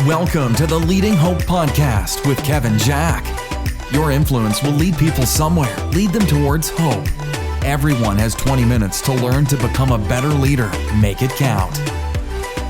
Welcome to the Leading Hope Podcast with Kevin Jack. Your influence will lead people somewhere, lead them towards hope. Everyone has 20 minutes to learn to become a better leader. Make it count.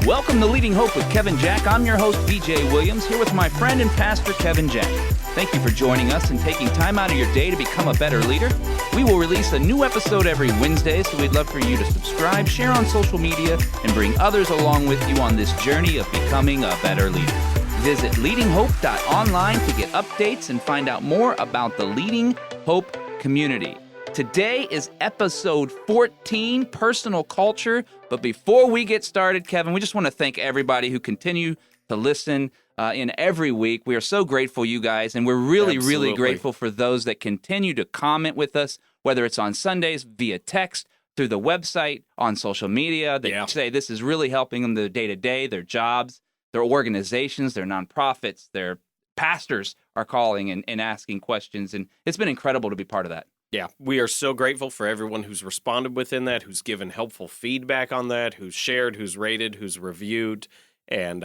Welcome to Leading Hope with Kevin Jack. I'm your host, BJ Williams, here with my friend and pastor, Kevin Jack. Thank you for joining us and taking time out of your day to become a better leader. We will release a new episode every Wednesday, so we'd love for you to subscribe, share on social media, and bring others along with you on this journey of becoming a better leader. Visit leadinghope.online to get updates and find out more about the Leading Hope community. Today is episode 14, Personal Culture. But before we get started, Kevin, we just want to thank everybody who continue to listen in every week. We are so grateful, you guys, and we're really grateful for those that continue to comment with us, whether it's on Sundays, via text, through the website, on social media. They say this is really helping them their day-to-day, their jobs, their organizations, their nonprofits, their pastors are calling and asking questions, and it's been incredible to be part of that. Yeah, we are so grateful for everyone who's responded within that, who's given helpful feedback on that, who's shared, who's rated, who's reviewed, and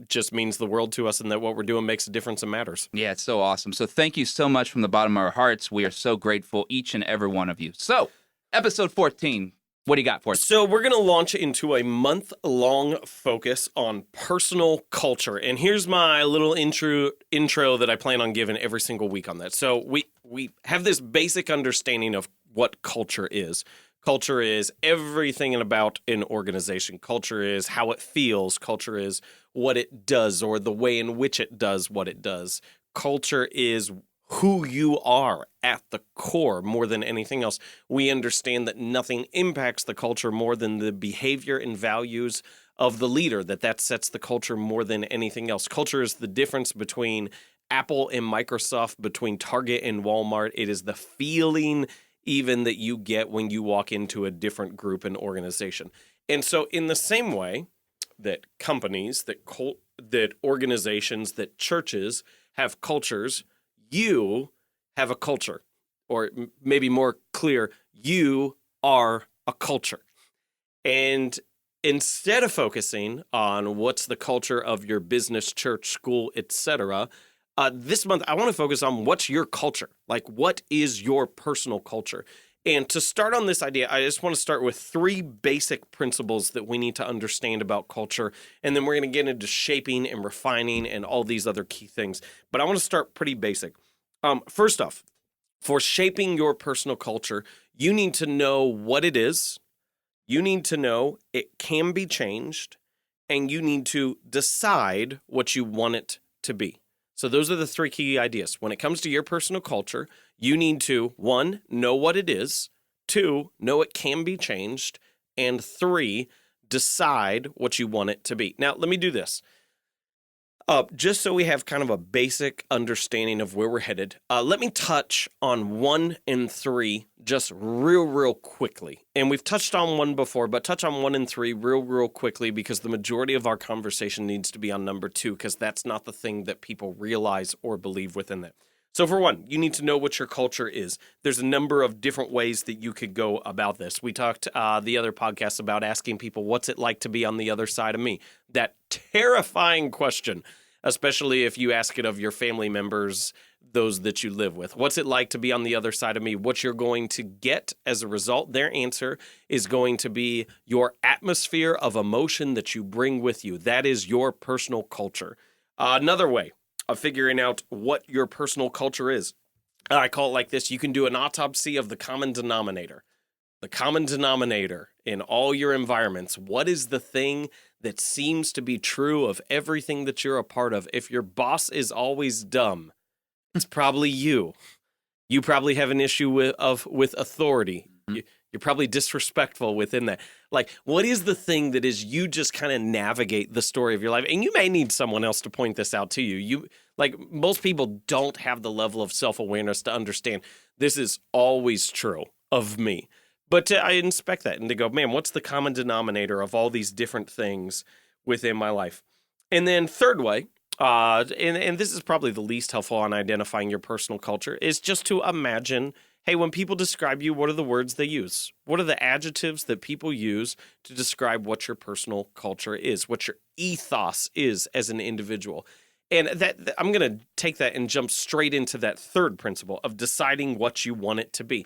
just means the world to us, and that what we're doing makes a difference and matters. Yeah, it's so awesome. So thank you so much from the bottom of our hearts. We are so grateful, each and every one of you. So, episode 14, what do you got for us? So we're going to launch into a month-long focus on personal culture, and here's my little intro that I plan on giving every single week on that. So we have this basic understanding of what culture is. Culture is everything about an organization. Culture is how it feels. Culture is what it does or the way in which it does what it does. Culture is who you are at the core more than anything else. We understand that nothing impacts the culture more than the behavior and values of the leader, that sets the culture more than anything else. Culture is the difference between Apple and Microsoft, between Target and Walmart. It is the feeling even that you get when you walk into a different group and organization. And so in the same way that companies, that organizations, that churches have cultures, you have a culture, or maybe more clear, you are a culture. And instead of focusing on what's the culture of your business, church, school, etc., this month I want to focus on what's your culture. Like, what is your personal culture? And to start on this idea, I just want to start with 3 basic principles that we need to understand about culture, and then we're going to get into shaping and refining and all these other key things. But I want to start pretty basic. First off, for shaping your personal culture, you need to know what it is, you need to know it can be changed, and you need to decide what you want it to be. So those are the 3 key ideas. When it comes to your personal culture, you need to, 1, know what it is, 2, know it can be changed, and 3, decide what you want it to be. Now, let me do this. Just so we have kind of a basic understanding of where we're headed, let me touch on 1 and 3 just real quickly. And we've touched on 1 before, but touch on 1 and 3 real quickly, because the majority of our conversation needs to be on number 2, because that's not the thing that people realize or believe within that. So for 1, you need to know what your culture is. There's a number of different ways that you could go about this. We talked the other podcast about asking people, what's it like to be on the other side of me? That terrifying question, especially if you ask it of your family members, those that you live with. What's it like to be on the other side of me? What you're going to get as a result, their answer is going to be your atmosphere of emotion that you bring with you. That is your personal culture. Another way of figuring out what your personal culture is, I call it like this: you can do an autopsy of the common denominator. The common denominator in all your environments. What is the thing that seems to be true of everything that you're a part of? If your boss is always dumb, it's probably you. You probably have an issue with authority. You're probably disrespectful within that. Like, what is the thing that is you just kind of navigate the story of your life? And you may need someone else to point this out to you. Most people don't have the level of self-awareness to understand this is always true of me. But I inspect that and to go, man, what's the common denominator of all these different things within my life? And then third way, and this is probably the least helpful on identifying your personal culture, is just to imagine Hey, when people describe you, what are the words they use? What are the adjectives that people use to describe what your personal culture is, what your ethos is as an individual? And I'm going to take that and jump straight into that third principle of deciding what you want it to be.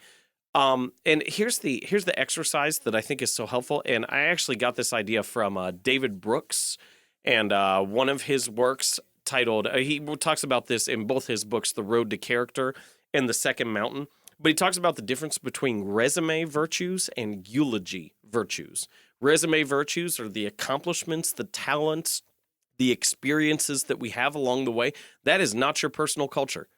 And here's the exercise that I think is so helpful. And I actually got this idea from David Brooks, and one of his works titled, he talks about this in both his books, The Road to Character and The Second Mountain. But he talks about the difference between resume virtues and eulogy virtues. Resume virtues are the accomplishments, the talents, the experiences that we have along the way. That is not your personal culture.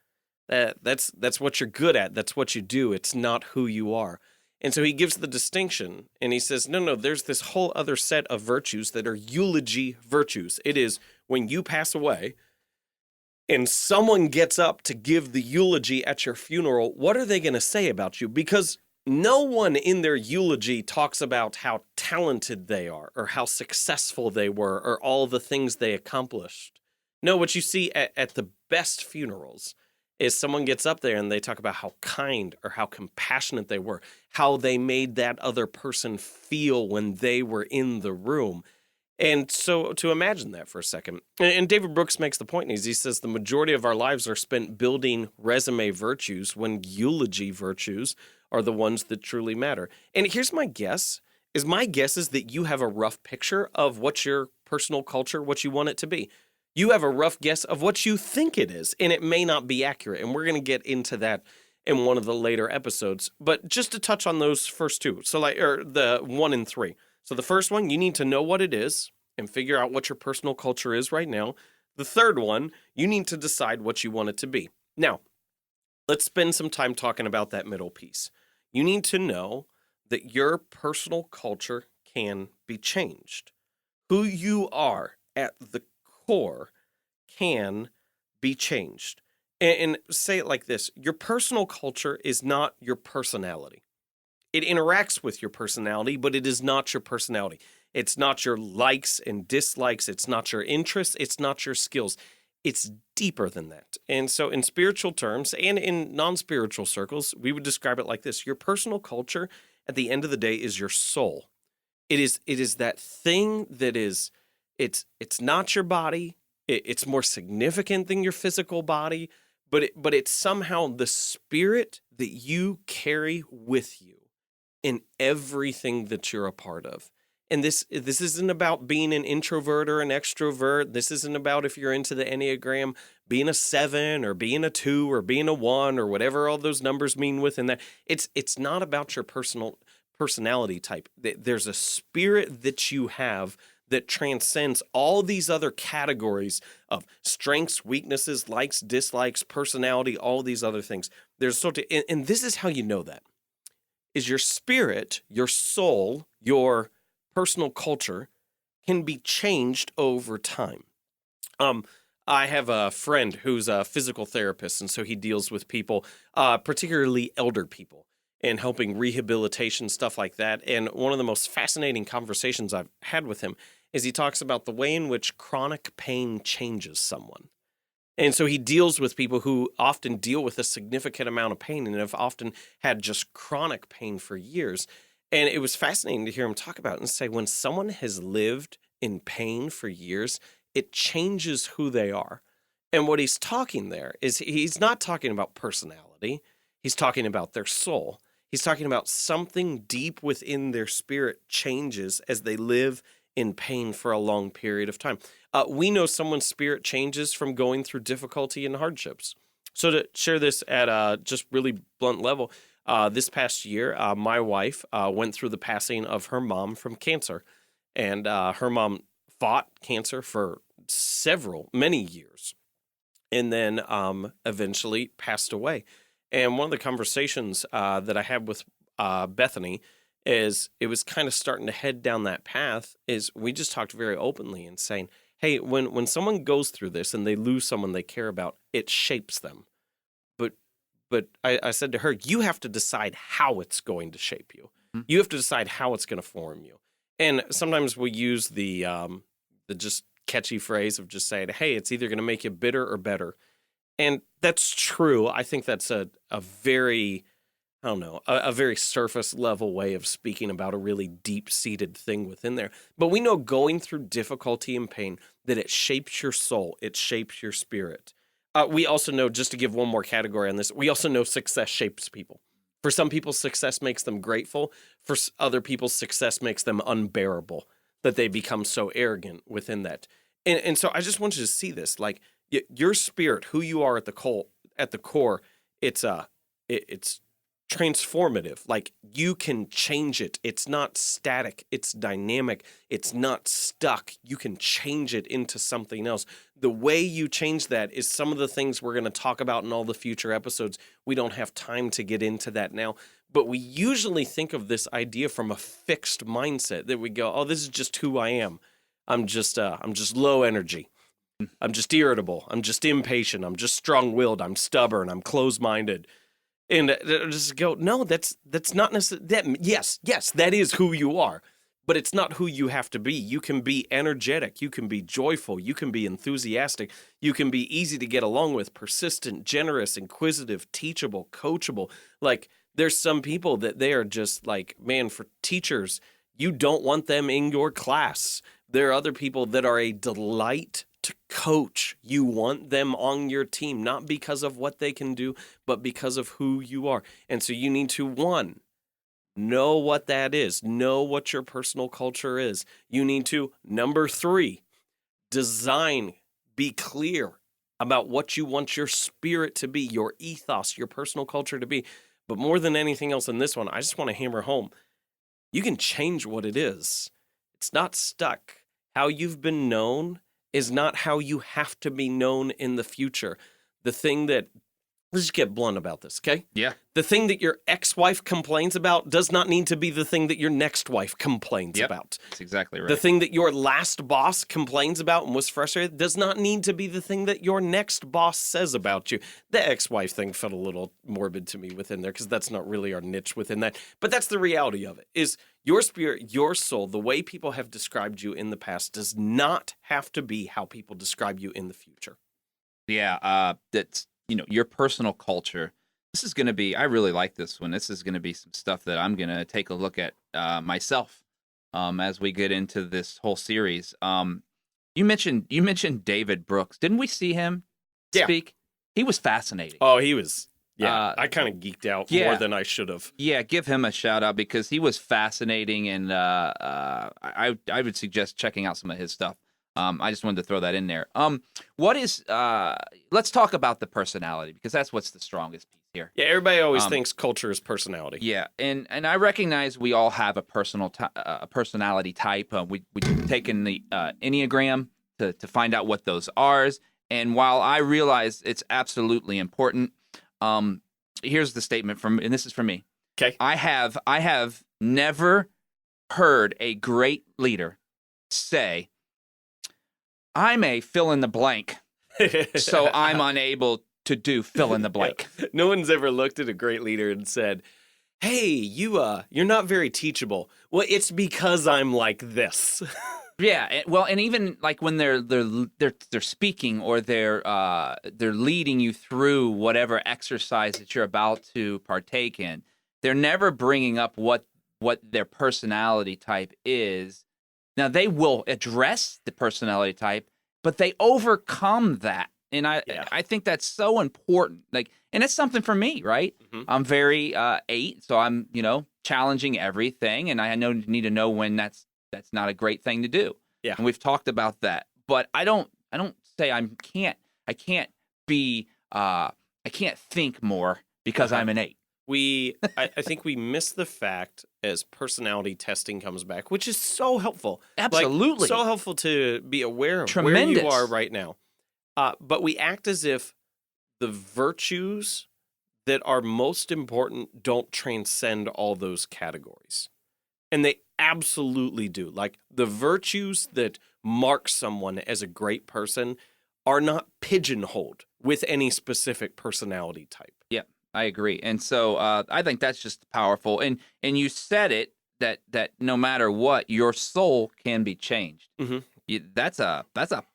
That's what you're good at. That's what you do. It's not who you are. And so he gives the distinction, and he says, no, there's this whole other set of virtues that are eulogy virtues. It is when you pass away, and someone gets up to give the eulogy at your funeral, what are they going to say about you? Because no one in their eulogy talks about how talented they are or how successful they were or all the things they accomplished. No, what you see at the best funerals is someone gets up there and they talk about how kind or how compassionate they were, how they made that other person feel when they were in the room. And so to imagine that for a second, and David Brooks makes the point, he says the majority of our lives are spent building resume virtues when eulogy virtues are the ones that truly matter. And here's my guess is that you have a rough picture of what your personal culture, what you want it to be. You have a rough guess of what you think it is, and it may not be accurate. And we're going to get into that in one of the later episodes. But just to touch on those first two, so the 1 and 3. So the first one, you need to know what it is and figure out what your personal culture is right now. The third one, you need to decide what you want it to be. Now, let's spend some time talking about that middle piece. You need to know that your personal culture can be changed. Who you are at the core can be changed. And say it like this, your personal culture is not your personality. It interacts with your personality, but it is not your personality. It's not your likes and dislikes. It's not your interests. It's not your skills. It's deeper than that. And so in spiritual terms and in non-spiritual circles, we would describe it like this. Your personal culture at the end of the day is your soul. It is that thing that is, it's not your body. It's more significant than your physical body, but it's somehow the spirit that you carry with you in everything that you're a part of. And this isn't about being an introvert or an extrovert. This isn't about, if you're into the Enneagram, being a 7 or being a 2 or being a 1 or whatever all those numbers mean within that. It's not about your personality type. There's a spirit that you have that transcends all these other categories of strengths, weaknesses, likes, dislikes, personality, all these other things. And this is how you know that. Is your spirit, your soul, your personal culture can be changed over time. I have a friend who's a physical therapist, and so he deals with people, particularly elder people, and helping rehabilitation, stuff like that. And one of the most fascinating conversations I've had with him is he talks about the way in which chronic pain changes someone. And so he deals with people who often deal with a significant amount of pain and have often had just chronic pain for years. And it was fascinating to hear him talk about it and say when someone has lived in pain for years, it changes who they are. And what he's talking there is he's not talking about personality. He's talking about their soul. He's talking about something deep within their spirit changes as they live in pain for a long period of time. We know someone's spirit changes from going through difficulty and hardships. So to share this at a just really blunt level, this past year, my wife went through the passing of her mom from cancer. And her mom fought cancer for many years, and then eventually passed away. And one of the conversations that I had with Bethany is it was kind of starting to head down that path is we just talked very openly and saying, hey, when someone goes through this and they lose someone they care about, it shapes them. But I said to her, you have to decide how it's going to shape you. Mm-hmm. You have to decide how it's going to form you. And sometimes we use the just catchy phrase of just saying, hey, it's either going to make you bitter or better. And that's true. I think that's a very I don't know, a very surface level way of speaking about a really deep seated thing within there. But we know going through difficulty and pain that it shapes your soul, it shapes your spirit. We also know, just to give one more category on this, we also know success shapes people. For some people, success makes them grateful. For other people, success makes them unbearable, that they become so arrogant within that. And so I just want you to see this, like your spirit, who you are at the core, it's transformative. Like you can change it. It's not static. It's dynamic. It's not stuck. You can change it into something else. The way you change that is some of the things we're going to talk about in all the future episodes. We don't have time to get into that now, but we usually think of this idea from a fixed mindset that we go, oh, this is just who I am. I'm just low energy. I'm just irritable. I'm just impatient. I'm just strong-willed. I'm stubborn. I'm closed-minded. And just go, no, that's not necessarily, yes, that is who you are, but it's not who you have to be. You can be energetic. You can be joyful. You can be enthusiastic. You can be easy to get along with, persistent, generous, inquisitive, teachable, coachable. Like there's some people that they are just like, man, for teachers, you don't want them in your class. There are other people that are a delight to coach. You want them on your team, not because of what they can do, but because of who you are. And so you need to, one, know what that is. Know what your personal culture is. You need to, number 3, design, be clear about what you want your spirit to be, your ethos, your personal culture to be. But more than anything else in this one, I just want to hammer home, you can change what it is. It's not stuck. How you've been known is not how you have to be known in the future. The thing that, let's just get blunt about this, okay? Yeah. The thing that your ex-wife complains about does not need to be the thing that your next wife complains about. That's exactly right. The thing that your last boss complains about and was frustrated does not need to be the thing that your next boss says about you. The ex-wife thing felt a little morbid to me within there because that's not really our niche within that. But that's the reality of it, is your spirit, your soul, the way people have described you in the past does not have to be how people describe you in the future. Yeah, that's, your personal culture. This is going to be, I really like this one. This is going to be some stuff that I'm going to take a look at myself as we get into this whole series. You mentioned David Brooks. Didn't we see him speak? He was fascinating. Oh, he was. Yeah, I kind of geeked out more than I should have. Yeah, give him a shout out because he was fascinating, and I would suggest checking out some of his stuff. I just wanted to throw that in there. Let's talk about the personality because that's what's the strongest piece here. Yeah, everybody always thinks culture is personality. Yeah, and I recognize we all have a personality type. We've taken the Enneagram to find out what those are. And while I realize it's absolutely important, here's the statement and this is for me. Okay. I have never heard a great leader say, I'm a fill in the blank, so I'm unable to do fill in the blank. Yeah. No one's ever looked at a great leader and said, hey, you're not very teachable. Well, it's because I'm like this. Yeah, well, and even like when they're speaking or they're leading you through whatever exercise that you're about to partake in, they're never bringing up what their personality type is. Now they will address the personality type, but they overcome that, and I think that's so important. Like, and it's something for me, right? Mm-hmm. I'm very 8, so I'm challenging everything, and I need to know when that's not a great thing to do. Yeah. And we've talked about that. But I don't say I can't think more because I'm an 8. I think we miss the fact as personality testing comes back, which is so helpful. Absolutely. Like, so helpful to be aware of Tremendous. where you are right now. But we act as if the virtues that are most important don't transcend all those categories. And they absolutely do. Like the virtues that mark someone as a great person are not pigeonholed with any specific personality type. Yeah, I agree. And so I think that's just powerful. And you said it that no matter what, your soul can be changed. Mm-hmm. That's a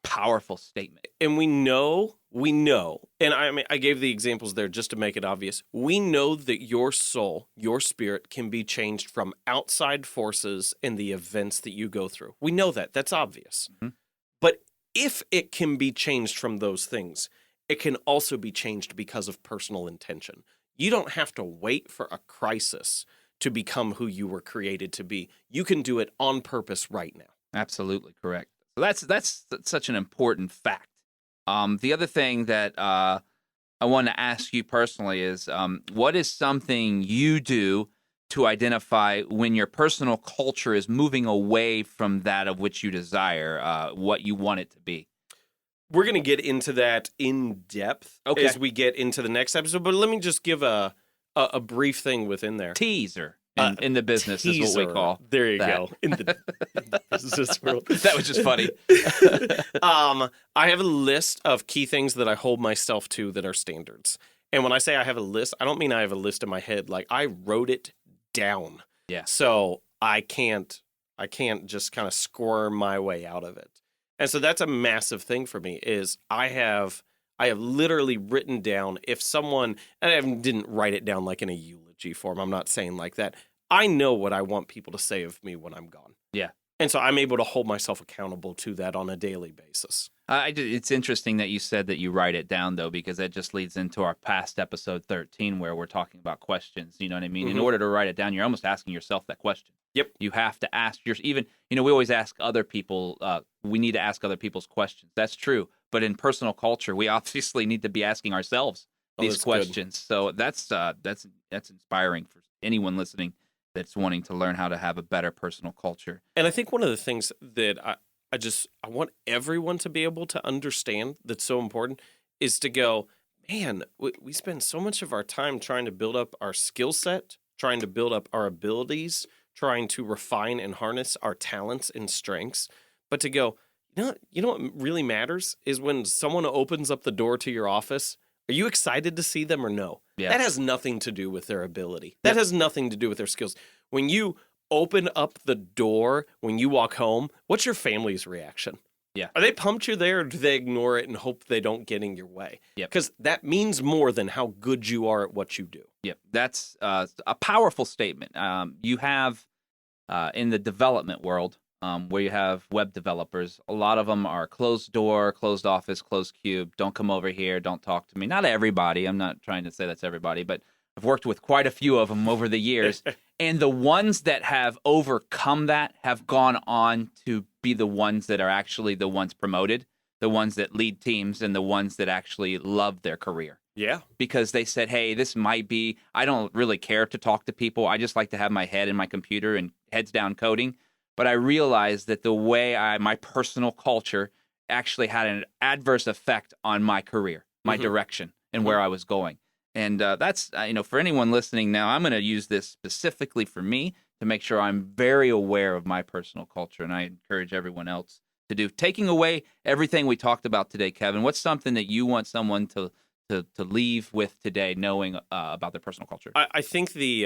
powerful statement. And we know we know, and I mean, I gave the examples there just to make it obvious. We know that your soul, your spirit can be changed from outside forces and the events that you go through. We know that. That's obvious. Mhm. But if it can be changed from those things, it can also be changed because of personal intention. You don't have to wait for a crisis to become who you were created to be. You can do it on purpose right now. Absolutely correct. So that's such an important fact. The other thing that I want to ask you personally is, what is something you do to identify when your personal culture is moving away from that of which you desire, what you want it to be? We're going to get into that in depth as we get into the next episode, but let me just give a brief thing within there. Teaser in the business Teaser. is what we call. There you that. go. In the business world. That was just funny. I have a list of key things that I hold myself to that are standards. And when I say I have a list, I don't mean I have a list in my head. Like, I wrote it down. Yeah. So I can't just kind of squirm my way out of it. And so that's a massive thing for me is I have literally written down if someone, and I didn't write it down like in a eulogy form. I'm not saying like that. I know what I want people to say of me when I'm gone. Yeah. And so I'm able to hold myself accountable to that on a daily basis. It's interesting that you said that you write it down, though, because that just leads into our past episode 13 where we're talking about questions. You know what I mean? In order to write it down, you're almost asking yourself that question. Yep. You have to ask we always ask other people, we need to ask other people's questions. That's true. But in personal culture, we obviously need to be asking ourselves these questions. Good. So that's inspiring for anyone listening that's wanting to learn how to have a better personal culture. And I think one of the things that I want everyone to be able to understand that's so important is to go, man, we spend so much of our time trying to build up our skill set, trying to build up our abilities, trying to refine and harness our talents and strengths. But to go, you know what really matters is when someone opens up the door to your office, are you excited to see them or no? Yeah. That has nothing to do with their ability. That has nothing to do with their skills. When you open up the door, when you walk home, what's your family's reaction? Yeah. Are they pumped you're there, or do they ignore it and hope they don't get in your way? Yep. Because that means more than how good you are at what you do. Yep. That's a powerful statement. You have, in the development world, where you have web developers, a lot of them are closed door, closed office, closed cube. Don't come over here. Don't talk to me. Not everybody. I'm not trying to say that's everybody, but I've worked with quite a few of them over the years. And the ones that have overcome that have gone on to be the ones that are actually the ones promoted, the ones that lead teams, and the ones that actually love their career. Yeah. Because they said, hey, this might be, I don't really care to talk to people. I just like to have my head in my computer and heads down coding. But I realized that the way my personal culture actually had an adverse effect on my career, my direction, and where I was going. And that's, for anyone listening now, I'm going to use this specifically for me to make sure I'm very aware of my personal culture. And I encourage everyone else to do. Taking away everything we talked about today, Kevin, what's something that you want someone to leave with today, knowing about their personal culture? I think the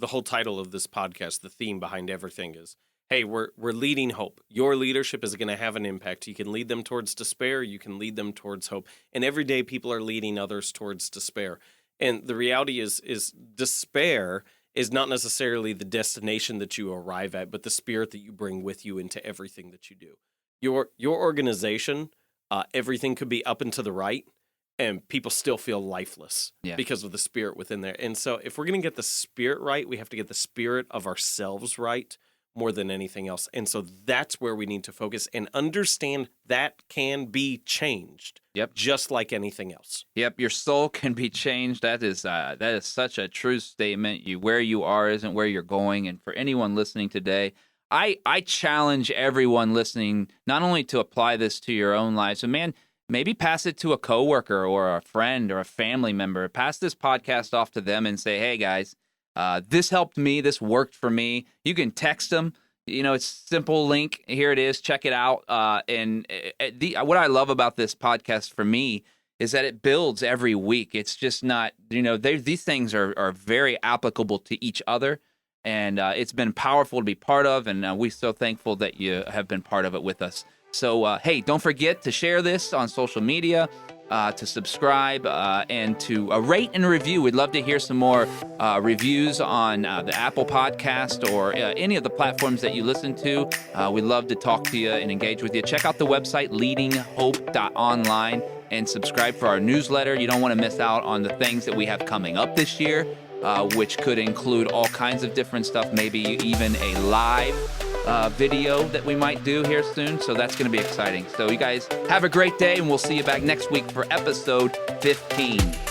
whole title of this podcast, the theme behind everything is, hey, we're leading hope. Your leadership is going to have an impact. You can lead them towards despair. You can lead them towards hope. And every day people are leading others towards despair. And the reality is despair is not necessarily the destination that you arrive at, but the spirit that you bring with you into everything that you do. Your organization, everything could be up and to the right, and people still feel lifeless because of the spirit within there. And so if we're going to get the spirit right, we have to get the spirit of ourselves right more than anything else. And so that's where we need to focus and understand that can be changed. Yep. Just like anything else. Yep. Your soul can be changed. That is such a true statement. Where you are isn't where you're going. And for anyone listening today, I challenge everyone listening not only to apply this to your own lives, but man, maybe pass it to a coworker or a friend or a family member. Pass this podcast off to them and say, hey guys, this helped me. This worked for me. You can text them. It's simple link. Here it is. Check it out. What I love about this podcast for me is that it builds every week. It's just not, these things are very applicable to each other. And it's been powerful to be part of. And we're so thankful that you have been part of it with us. So, hey, don't forget to share this on social media. to subscribe and to rate and review. We'd love to hear some more reviews on the Apple Podcast or any of the platforms that you listen to. We'd love to talk to you and engage with you. Check out the website, leadinghope.online, and subscribe for our newsletter. You don't want to miss out on the things that we have coming up this year, which could include all kinds of different stuff, maybe even a live video that we might do here soon. So that's going to be exciting. So you guys have a great day, and we'll see you back next week for episode 15.